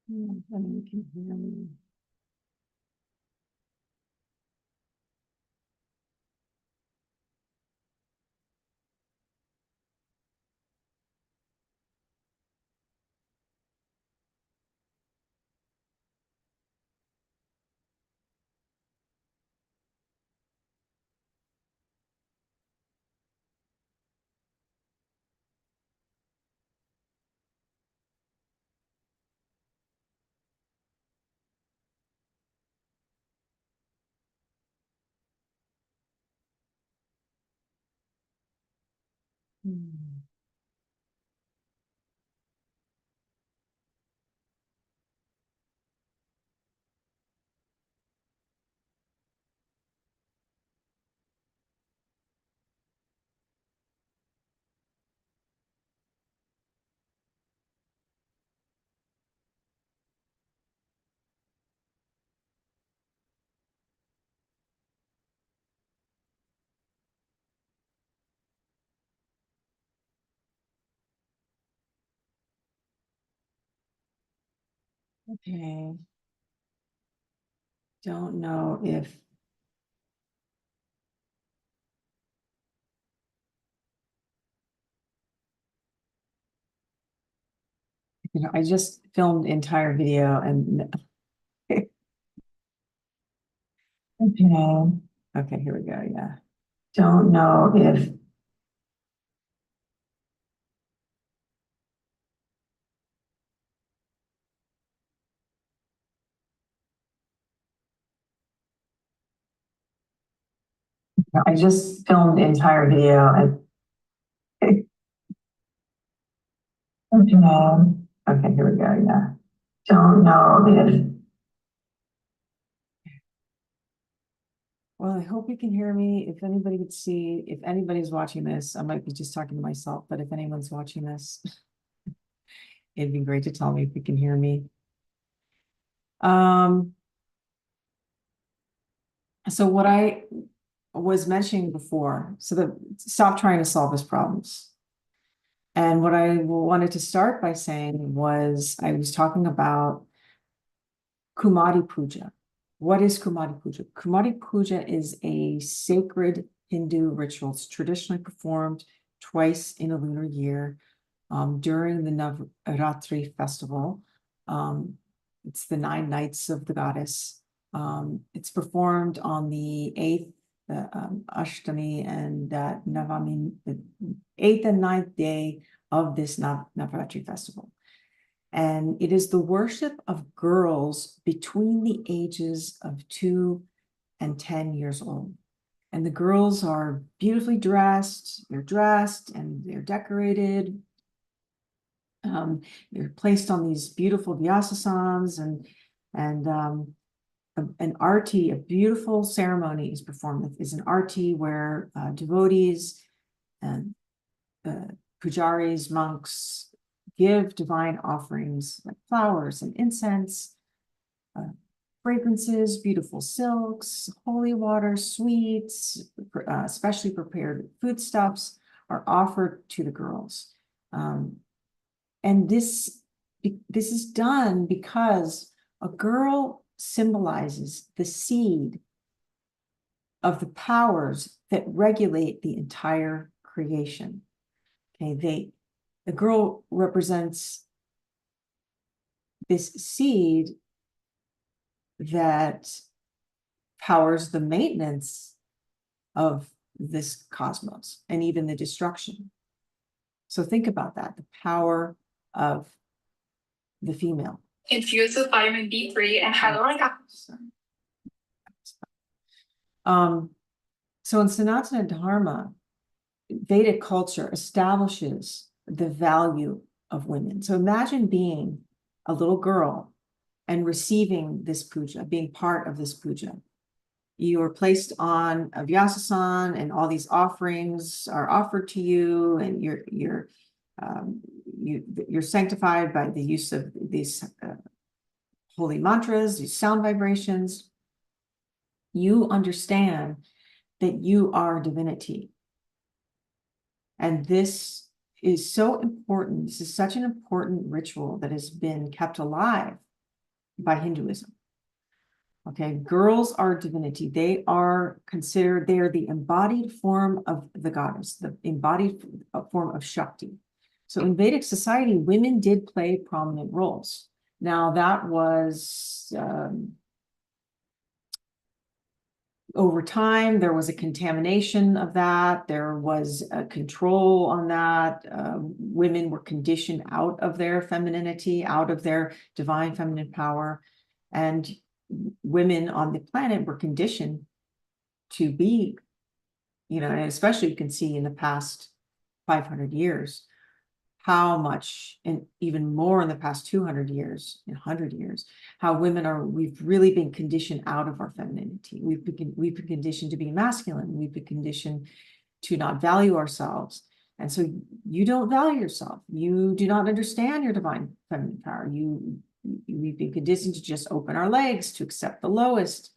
And you can hear me. Hmm. Okay. Don't know if I just filmed the entire video and okay. Okay, here we go. Yeah. Don't know if I just filmed the entire video and okay. Okay, here we go. Yeah. Don't know if well, I hope you can hear me. If anybody could see, if anybody's watching this, I might be just talking to myself, but if anyone's watching this, it'd be great to tell me if you can hear me. So what I was mentioning before, so that stop trying to solve his problems. And what I wanted to start by saying was I was talking about Kumari Puja. What is Kumari Puja? Kumari Puja is a sacred Hindu ritual. It's traditionally performed twice in a lunar year during the Navratri festival. It's the 9 nights of the goddess. It's performed on the 8th, Ashtami, and Navami, the 8th and 9th day of this Navratri festival. And it is the worship of girls between the ages of 2 and 10 years old. And the girls are beautifully dressed, and they're decorated. They're placed on these beautiful vyasasans and an arti, a beautiful ceremony is performed. Is an arti where devotees and pujaris, monks, give divine offerings like flowers and incense, fragrances, beautiful silks, holy water, sweets, specially prepared foodstuffs are offered to the girls. And this is done because a girl symbolizes the seed of the powers that regulate the entire creation. Okay, the girl represents this seed that powers the maintenance of this cosmos and even the destruction. So think about that, the power of the female. Infused with vitamin B3 and hyaluronic acid. So in Sanatana Dharma, Vedic culture establishes the value of women. So imagine being a little girl and receiving this puja, being part of this puja. You are placed on a vyasasan, and all these offerings are offered to you, and you're sanctified by the use of these holy mantras, these sound vibrations. You understand that you are divinity. And this is so important. This is such an important ritual that has been kept alive by Hinduism. Okay, girls are divinity. They are considered, they are the embodied form of the goddess, the embodied form of Shakti. So in Vedic society, women did play prominent roles. Now that was over time, there was a contamination of that. There was a control on that. Women were conditioned out of their femininity, out of their divine feminine power. And women on the planet were conditioned to be, and especially you can see in the past 500 years, how much, and even more in the past 200 years, 100 years, how we've really been conditioned out of our femininity. We've been conditioned to be masculine. We've been conditioned to not value ourselves. And so you don't value yourself. You do not understand your divine feminine power. We've been conditioned to just open our legs, to accept the lowest.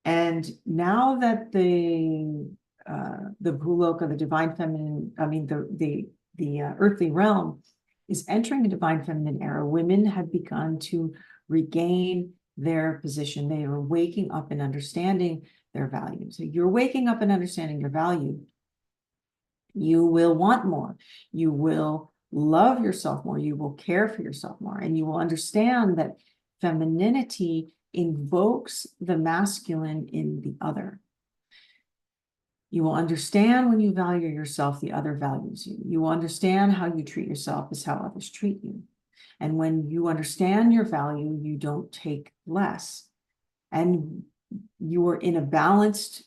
And now that the Bhuloka, the divine feminine, the earthly realm is entering the divine feminine era, women have begun to regain their position. They are waking up and understanding their value. So you're waking up and understanding your value. You will want more. You will love yourself more. You will care for yourself more. And you will understand that femininity invokes the masculine in the other. You will understand when you value yourself, the other values you. You will understand how you treat yourself is how others treat you. And when you understand your value, you don't take less. And you are in a balanced,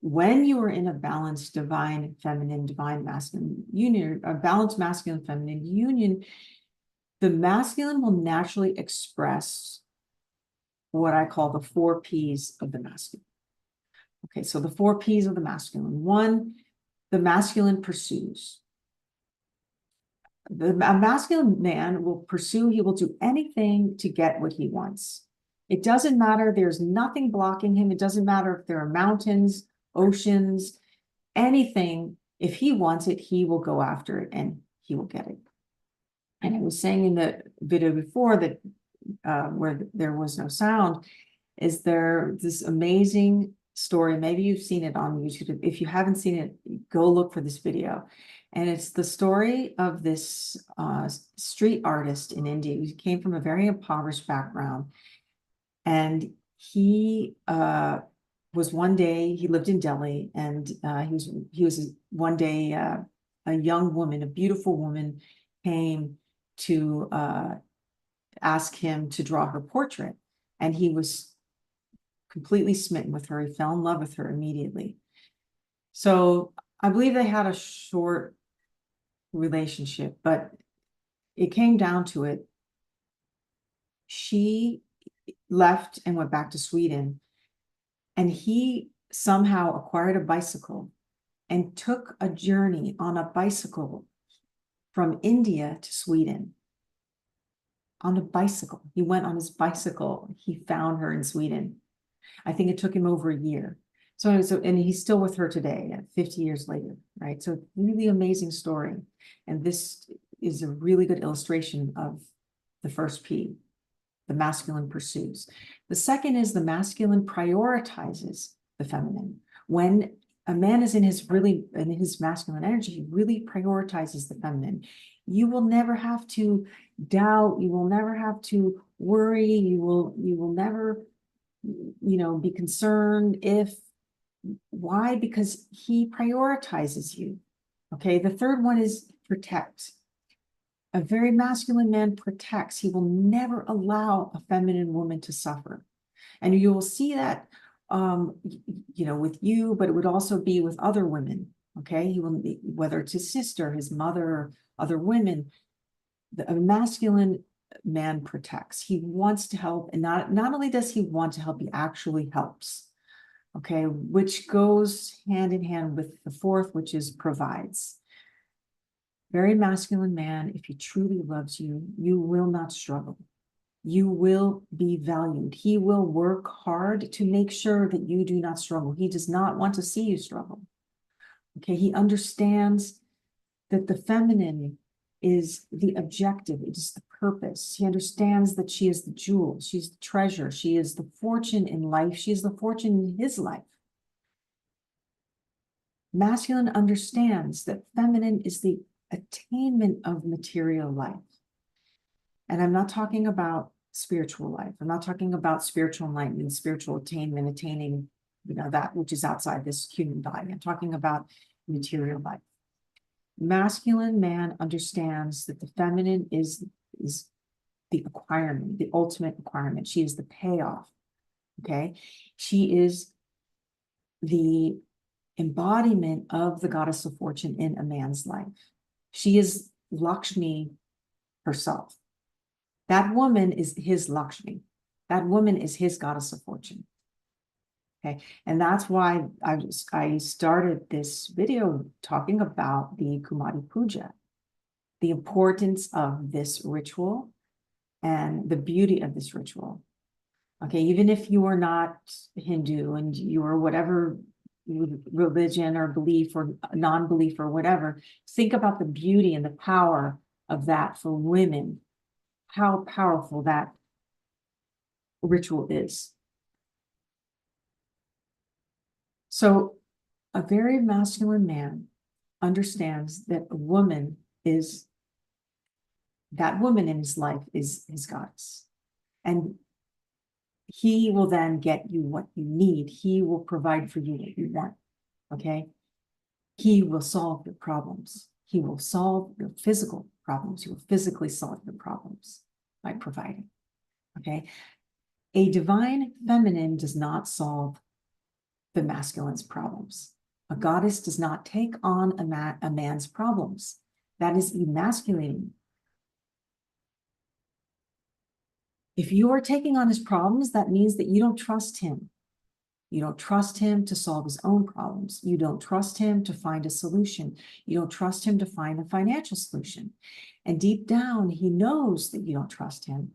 when you are in a balanced divine feminine, divine masculine union, a balanced masculine feminine union, the masculine will naturally express what I call the 4 Ps of the masculine. Okay, so the 4 Ps of the masculine. 1, the masculine pursues. A masculine man will pursue, he will do anything to get what he wants. It doesn't matter, there's nothing blocking him. It doesn't matter if there are mountains, oceans, anything. If he wants it, he will go after it and he will get it. And I was saying in the video before that where there was no sound, is there this amazing story. Maybe you've seen it on YouTube. If you haven't seen it, go look for this video. And it's the story of this street artist in India. He came from a very impoverished background. And he was one day, he lived in Delhi, and he was one day, a young woman, a beautiful woman, came to ask him to draw her portrait. And he was completely smitten with her. He fell in love with her immediately. So I believe they had a short relationship, but it came down to it. She left and went back to Sweden, and he somehow acquired a bicycle and took a journey on a bicycle from India to Sweden. On a bicycle. He went on his bicycle. He found her in Sweden. I think it took him over a year. So, and he's still with her today, 50 years later, right? So really amazing story. And this is a really good illustration of the first P, the masculine pursues. The second is the masculine prioritizes the feminine. When a man is in his masculine energy, he really prioritizes the feminine. You will never have to doubt. You will never have to worry. You will never, be concerned if. Why? Because he prioritizes you. Okay. The third one is protect. A very masculine man protects. He will never allow a feminine woman to suffer. And you will see that, with you, but it would also be with other women. Okay. He will be, whether it's his sister, his mother, or other women. A masculine man protects. He wants to help. And not only does he want to help, he actually helps. Okay. Which goes hand in hand with the fourth, which is provides. Very masculine man, if he truly loves you, you will not struggle. You will be valued. He will work hard to make sure that you do not struggle. He does not want to see you struggle. Okay, he understands that the feminine is the objective. It is the purpose. He understands that she is the jewel. She's the treasure. She is the fortune in life. She is the fortune in his life. Masculine understands that feminine is the attainment of material life. And I'm not talking about spiritual life. I'm not talking about spiritual enlightenment, spiritual attainment, attaining, that which is outside this human body. I'm talking about material life. Masculine man understands that the feminine is the acquirement, the ultimate acquirement. She is the payoff. Okay. She is the embodiment of the goddess of fortune in a man's life. She is Lakshmi herself. That woman is his Lakshmi. That woman is his goddess of fortune. Okay, and that's why I started this video talking about the Kumari Puja, the importance of this ritual and the beauty of this ritual. Okay, even if you are not Hindu and you are whatever religion or belief or non-belief or whatever, think about the beauty and the power of that for women, how powerful that ritual is. So a very masculine man understands that a woman is, that woman in his life is his goddess. And he will then get you what you need. He will provide for you what you want, okay? He will solve your problems. He will solve your physical problems. He will physically solve your problems by providing, okay? A divine feminine does not solve the masculine's problems. A goddess does not take on a man's problems. That is emasculating. If you are taking on his problems, that means that you don't trust him. You don't trust him to solve his own problems. You don't trust him to find a solution. You don't trust him to find a financial solution. And deep down, he knows that you don't trust him.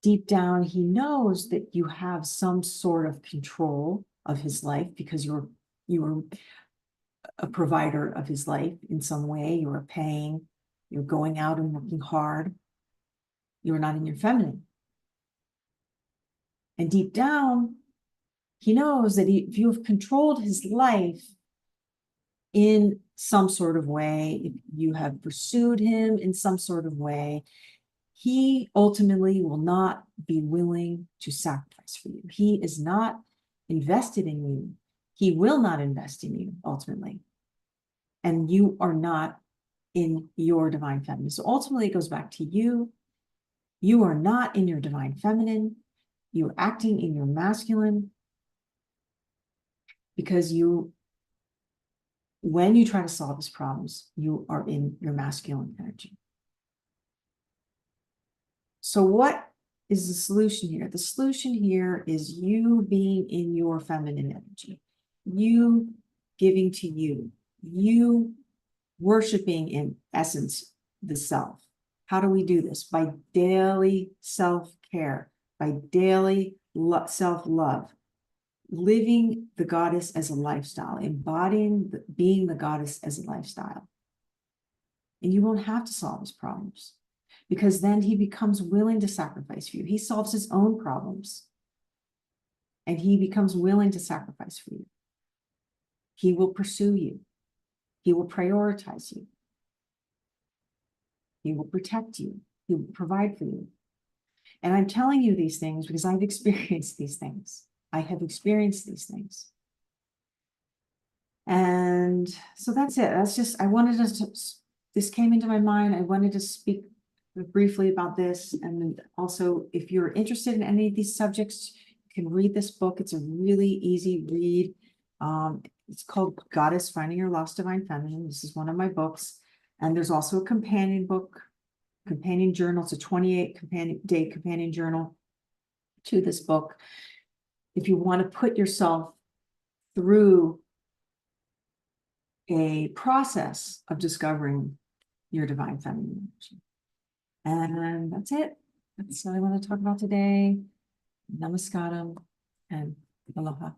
Deep down, he knows that you have some sort of control of his life because you were a provider of his life in some way. You are paying, you're going out and working hard. You are not in your feminine. And deep down, he knows that if you have controlled his life in some sort of way, if you have pursued him in some sort of way, he ultimately will not be willing to sacrifice for you. He is not invested in you. He will not invest in you ultimately. And you are not in your divine feminine. So ultimately it goes back to you. You are not in your divine feminine. You're acting in your masculine because when you try to solve his problems, you are in your masculine energy. So what is the solution here? The solution here is you being in your feminine energy, you giving to you worshiping in essence the self. How do we do this? By daily self-care, by daily self-love, living the goddess as a lifestyle, embodying being the goddess as a lifestyle. And you won't have to solve his problems, because then he becomes willing to sacrifice for you. He solves his own problems and he becomes willing to sacrifice for you. He will pursue you. He will prioritize you. He will protect you. He will provide for you. And I'm telling you these things because I've experienced these things. I have experienced these things. And so that's it. That's just, this came into my mind. I wanted to speak briefly about this. And also, if you're interested in any of these subjects, you can read this book. It's a really easy read. It's called Goddess Finding Your Lost Divine Feminine. This is one of my books. And there's also a companion book, companion journal. It's a 28-day companion journal to this book. If you want to put yourself through a process of discovering your divine feminine energy. And that's it. That's what I want to talk about today. Namaskaram and aloha.